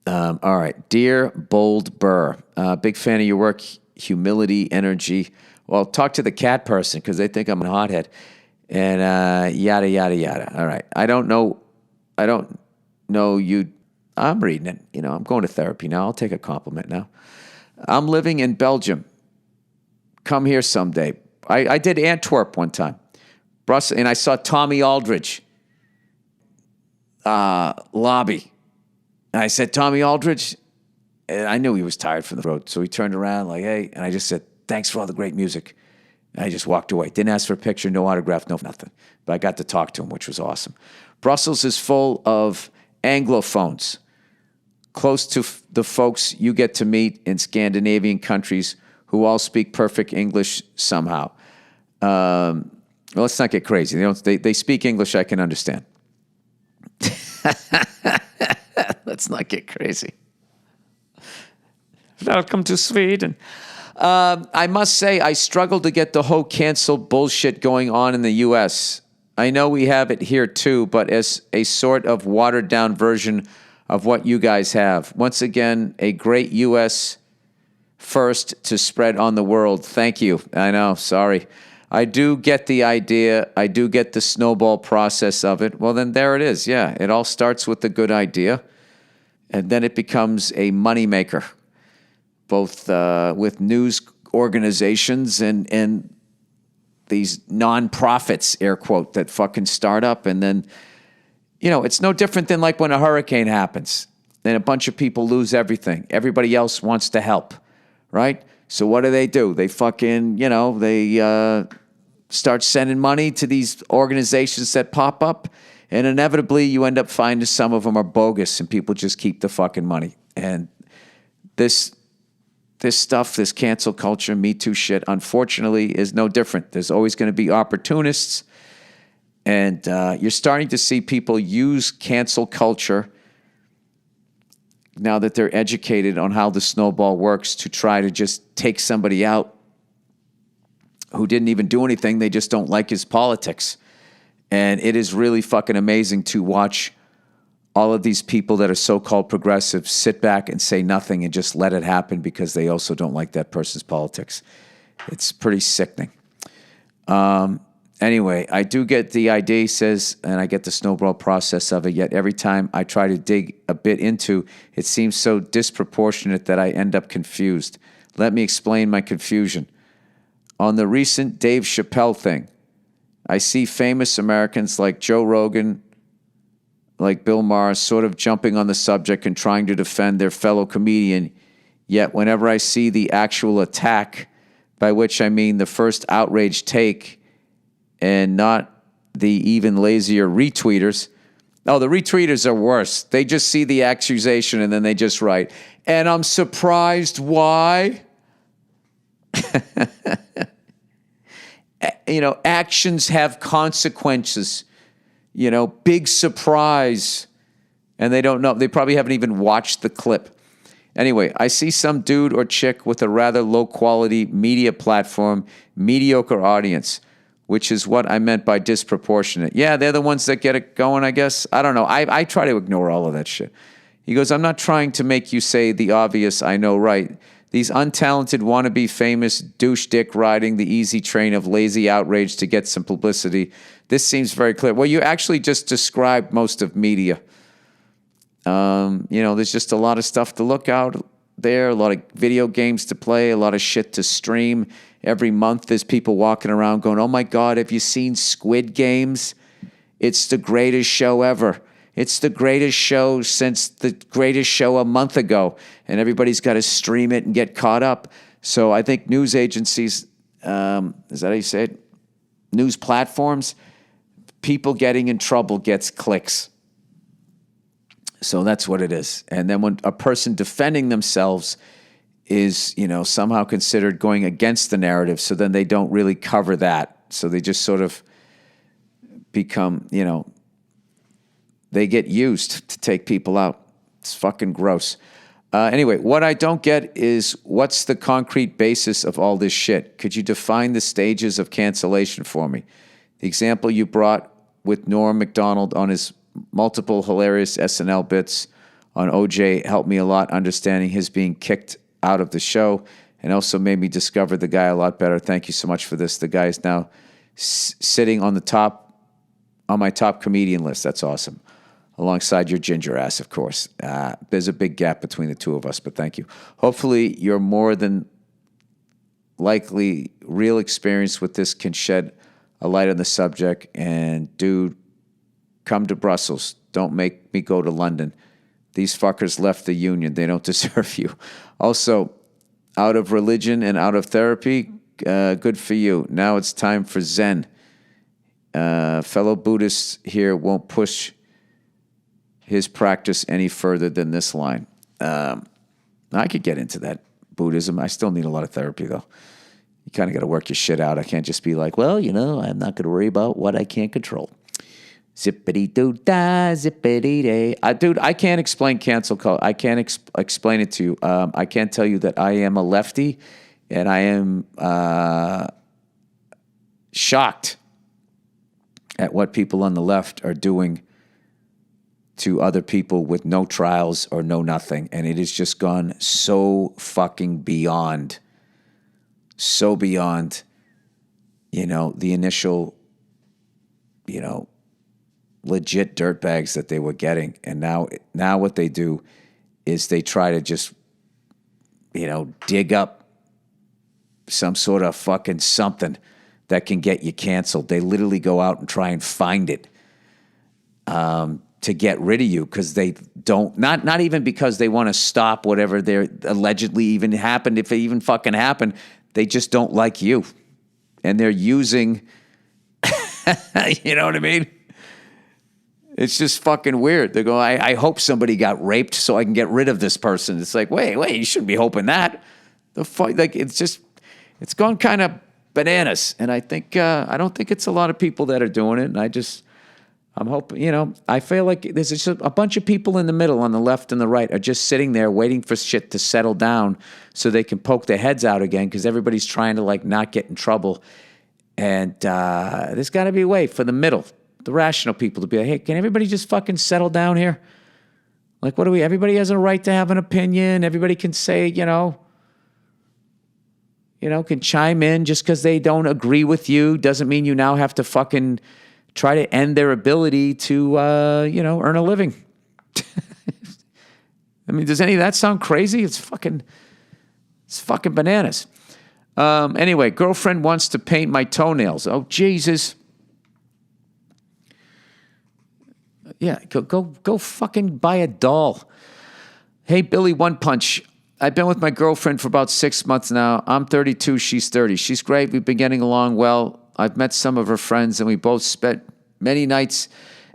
All right. Dear Bold Burr, big fan of your work, humility, energy. Well, talk to the cat person because they think I'm a hothead. And yada, yada, yada. All right. I don't know you. I'm reading it. I'm going to therapy now. I'll take a compliment now. I'm living in Belgium. Come here someday. I did Antwerp one time. Brussels, and I saw Tommy Aldridge lobby. And I said, Tommy Aldridge, and I knew he was tired from the road. So he turned around like, hey, and I just said, thanks for all the great music. And I just walked away. Didn't ask for a picture, no autograph, no nothing. But I got to talk to him, which was awesome. Brussels is full of Anglophones, close to the folks you get to meet in Scandinavian countries who all speak perfect English somehow. Well, let's not get crazy. They speak English I can understand. Let's not get crazy. Welcome to Sweden. I must say, I struggle to get the whole cancel bullshit going on in the U.S. I know we have it here too, but as a sort of watered down version of what you guys have. Once again, a great U.S. first to spread on the world. Thank you. I know, sorry. I do get the idea. I do get the snowball process of it. Well, then there it is. Yeah, it all starts with a good idea, and then it becomes a moneymaker, both with news organizations and these nonprofits, air quote, that fucking start up. And then, it's no different than like when a hurricane happens and a bunch of people lose everything. Everybody else wants to help, right? So what do? They fucking, they start sending money to these organizations that pop up, and inevitably you end up finding some of them are bogus and people just keep the fucking money. And this stuff, this cancel culture, Me Too shit, unfortunately is no different. There's always going to be opportunists, and you're starting to see people use cancel culture now that they're educated on how the snowball works to try to just take somebody out who didn't even do anything. They just don't like his politics. And it is really fucking amazing to watch all of these people that are so-called progressives sit back and say nothing and just let it happen because they also don't like that person's politics. It's pretty sickening. Anyway, I do get the idea, he says, and I get the snowball process of it, yet every time I try to dig a bit into, it seems so disproportionate that I end up confused. Let me explain my confusion. On the recent Dave Chappelle thing, I see famous Americans like Joe Rogan, like Bill Maher, sort of jumping on the subject and trying to defend their fellow comedian, yet whenever I see the actual attack, by which I mean the first outrage take and not the even lazier retweeters. Oh, the retweeters are worse. They just see the accusation and then they just write, and I'm surprised why. Actions have consequences. Big surprise. And they don't know. They probably haven't even watched the clip. Anyway, I see some dude or chick with a rather low-quality media platform, mediocre audience, which is what I meant by disproportionate. Yeah, they're the ones that get it going, I guess. I don't know. I try to ignore all of that shit. He goes, I'm not trying to make you say the obvious, I know, right? These untalented wannabe famous douche dick riding the easy train of lazy outrage to get some publicity. This seems very clear. Well, you actually just described most of media. There's just a lot of stuff to look out there, a lot of video games to play, a lot of shit to stream. Every month there's people walking around going, oh my God, have you seen Squid Games? It's the greatest show ever. It's the greatest show since the greatest show a month ago. And everybody's got to stream it and get caught up. So I think news agencies, is that how you say it? News platforms, people getting in trouble gets clicks. So that's what it is. And then when a person defending themselves is, somehow considered going against the narrative, so then they don't really cover that. So they just sort of become, they get used to take people out. It's fucking gross. Anyway, what I don't get is what's the concrete basis of all this shit? Could you define the stages of cancellation for me? The example you brought with Norm Macdonald on his multiple hilarious SNL bits on OJ helped me a lot, understanding his being kicked out of the show, and also made me discover the guy a lot better. Thank you so much for this. The guy is now sitting on my top comedian list. That's awesome. Alongside your ginger ass, of course. There's a big gap between the two of us, but thank you. Hopefully, your more than likely real experience with this can shed a light on the subject. And dude, come to Brussels. Don't make me go to London. These fuckers left the union. They don't deserve you. Also, out of religion and out of therapy, good for you. Now it's time for Zen. Fellow Buddhists here won't push his practice any further than this line. I could get into that Buddhism. I still need a lot of therapy, though. You kind of got to work your shit out. I can't just be like, well, I'm not going to worry about what I can't control. Zippity-doo-dah, zippity-day. Dude, I can't explain cancel culture. I can't explain it to you. I can't tell you that I am a lefty, and I am shocked at what people on the left are doing to other people with no trials or no nothing. And it has just gone so fucking beyond, the initial, legit dirtbags that they were getting. And now what they do is they try to just, dig up some sort of fucking something that can get you canceled. They literally go out and try and find it to get rid of you because they don't, not even because they want to stop whatever they're allegedly even happened, if it even fucking happened, they just don't like you. And they're using, you know what I mean? It's just fucking weird. They go, I hope somebody got raped so I can get rid of this person. It's like, wait, you shouldn't be hoping that. It's gone kind of bananas. And I don't think it's a lot of people that are doing it. And I'm hoping, I feel like there's just a bunch of people in the middle on the left and the right are just sitting there waiting for shit to settle down so they can poke their heads out again because everybody's trying to not get in trouble. And there's got to be a way for the middle, the rational people to be like, hey, can everybody just fucking settle down here? Like, everybody has a right to have an opinion. Everybody can say, can chime in just because they don't agree with you. Doesn't mean you now have to fucking try to end their ability to, earn a living. I mean, does any of that sound crazy? It's fucking bananas. Anyway, girlfriend wants to paint my toenails. Oh, Jesus. Yeah, go fucking buy a doll. Hey, Billy One Punch. I've been with my girlfriend for about 6 months now. I'm 32, she's 30. She's great. We've been getting along well. I've met some of her friends, and we both spent many nights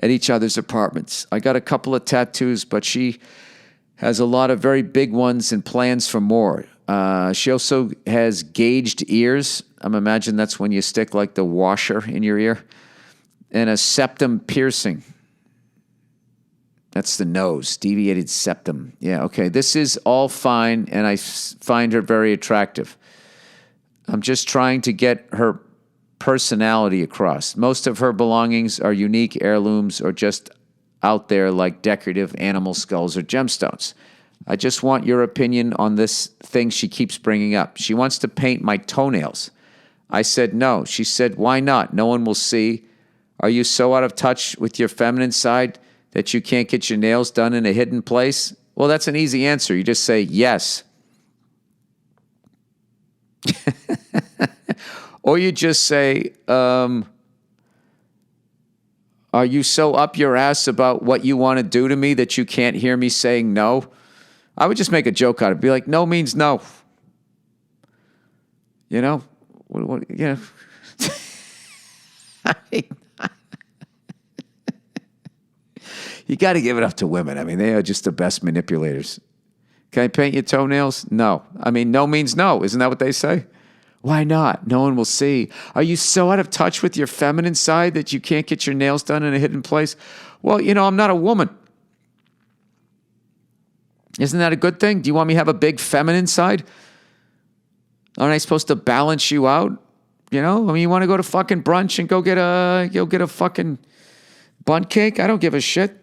at each other's apartments. I got a couple of tattoos, but she has a lot of very big ones and plans for more. She also has gauged ears. I'm imagining that's when you stick the washer in your ear. And a septum piercing. That's the nose, deviated septum. Yeah, okay. This is all fine, and I find her very attractive. I'm just trying to get her personality across. Most of her belongings are unique heirlooms or just out there like decorative animal skulls or gemstones. I just want your opinion on this thing she keeps bringing up. She wants to paint my toenails. I said no. She said, why not? No one will see. Are you so out of touch with your feminine side that you can't get your nails done in a hidden place? Well, that's an easy answer. You just say yes. Or you just say, are you so up your ass about what you want to do to me that you can't hear me saying no? I would just make a joke out of it. Be like, no means no. You got to give it up to women. I mean, they are just the best manipulators. Can I paint your toenails? No. I mean, no means no. Isn't that what they say? Why not? No one will see. Are you so out of touch with your feminine side that you can't get your nails done in a hidden place? Well, I'm not a woman. Isn't that a good thing? Do you want me to have a big feminine side? Aren't I supposed to balance you out? I mean, you want to go to fucking brunch and go get a fucking bundt cake? I don't give a shit.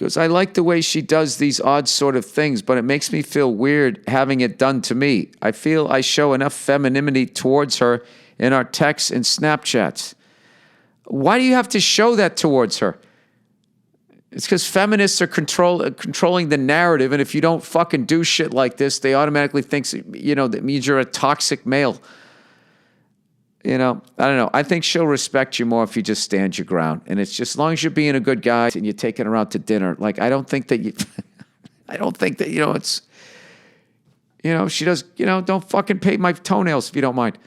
goes, I like the way she does these odd sort of things, but it makes me feel weird having it done to me. I feel I show enough femininity towards her in our texts and Snapchats. Why do you have to show that towards her? It's because feminists are controlling the narrative, and if you don't fucking do shit like this, they automatically think, that means you're a toxic male. I don't know. I think she'll respect you more if you just stand your ground. And it's just as long as you're being a good guy and you're taking her out to dinner. Like, I don't think that it's, she does, don't fucking paint my toenails if you don't mind.